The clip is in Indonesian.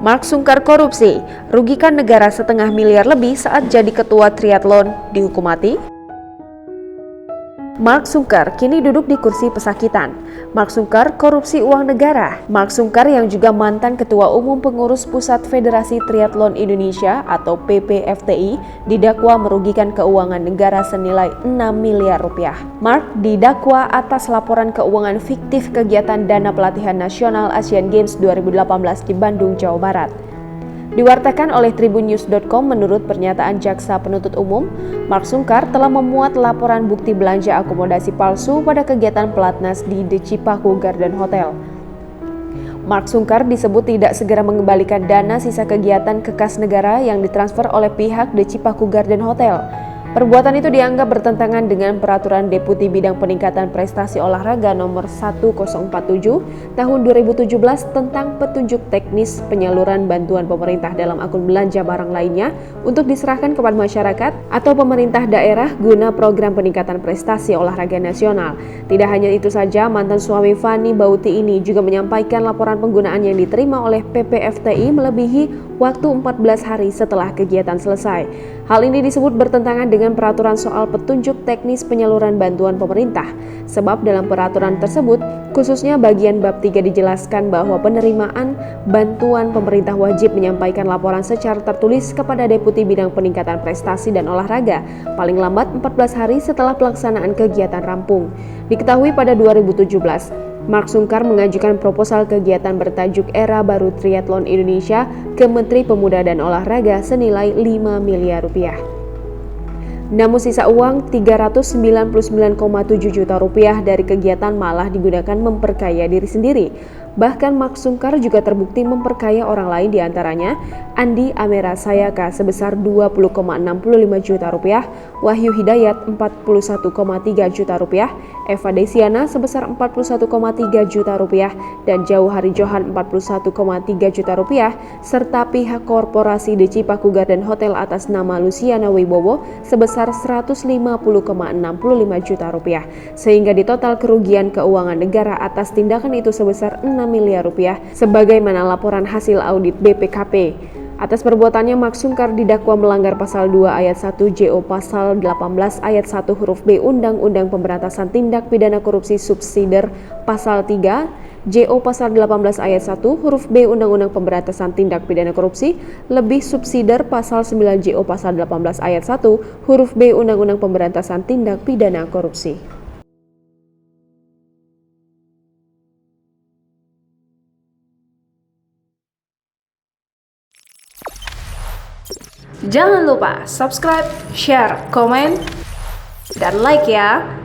Mark Sungkar korupsi, rugikan negara 1,5 miliar lebih saat jadi ketua triathlon, dihukum mati. Mark Sungkar kini duduk di kursi pesakitan. Mark Sungkar korupsi uang negara. Mark Sungkar yang juga mantan Ketua Umum Pengurus Pusat Federasi Triathlon Indonesia atau PPFTI didakwa merugikan keuangan negara senilai 6 miliar rupiah. Mark didakwa atas laporan keuangan fiktif kegiatan dana pelatihan nasional Asian Games 2018 di Bandung, Jawa Barat. Diwartakan oleh tribunnews.com, menurut pernyataan Jaksa Penuntut Umum, Mark Sungkar telah memuat laporan bukti belanja akomodasi palsu pada kegiatan pelatnas di The Cipaku Garden Hotel. Mark Sungkar disebut tidak segera mengembalikan dana sisa kegiatan ke kas negara yang ditransfer oleh pihak The Cipaku Garden Hotel. Perbuatan itu dianggap bertentangan dengan Peraturan Deputi Bidang Peningkatan Prestasi Olahraga Nomor 1047 Tahun 2017 tentang petunjuk teknis penyaluran bantuan pemerintah dalam akun belanja barang lainnya untuk diserahkan kepada masyarakat atau pemerintah daerah guna program peningkatan prestasi olahraga nasional. Tidak hanya itu saja, mantan suami Fani Bauti ini juga menyampaikan laporan penggunaan yang diterima oleh PPFTI melebihi waktu 14 hari setelah kegiatan selesai. Hal ini disebut bertentangan dengan peraturan soal petunjuk teknis penyaluran bantuan pemerintah. Sebab dalam peraturan tersebut, khususnya bagian bab 3 dijelaskan bahwa penerimaan bantuan pemerintah wajib menyampaikan laporan secara tertulis kepada Deputi Bidang Peningkatan Prestasi dan Olahraga paling lambat 14 hari setelah pelaksanaan kegiatan rampung. Diketahui pada 2017, Mark Sungkar mengajukan proposal kegiatan bertajuk Era Baru Triathlon Indonesia ke Menteri Pemuda dan Olahraga senilai 5 miliar rupiah. Namun sisa uang 399,7 juta rupiah dari kegiatan malah digunakan memperkaya diri sendiri. Bahkan Mark Sungkar juga terbukti memperkaya orang lain, diantaranya Andi Amera Sayaka sebesar 20,65 juta rupiah, Wahyu Hidayat 41,3 juta rupiah, Eva Desiana sebesar 41,3 juta rupiah, dan Jauhari Johan 41,3 juta rupiah, serta pihak korporasi The Cipaku Garden Hotel atas nama Luciana Wibowo sebesar 150,65 juta rupiah. Sehingga di total kerugian keuangan negara atas tindakan itu sebesar 6 miliar rupiah sebagaimana laporan hasil audit BPKP. Atas perbuatannya, Mark Sungkar didakwa melanggar pasal 2 ayat 1 JO pasal 18 ayat 1 huruf B Undang-Undang Pemberantasan Tindak Pidana Korupsi Subsidiar pasal 3 JO pasal 18 ayat 1 huruf B Undang-Undang Pemberantasan Tindak Pidana Korupsi lebih subsidiar pasal 9 JO pasal 18 ayat 1 huruf B Undang-Undang Pemberantasan Tindak Pidana Korupsi. Jangan lupa subscribe, share, komen, dan like ya!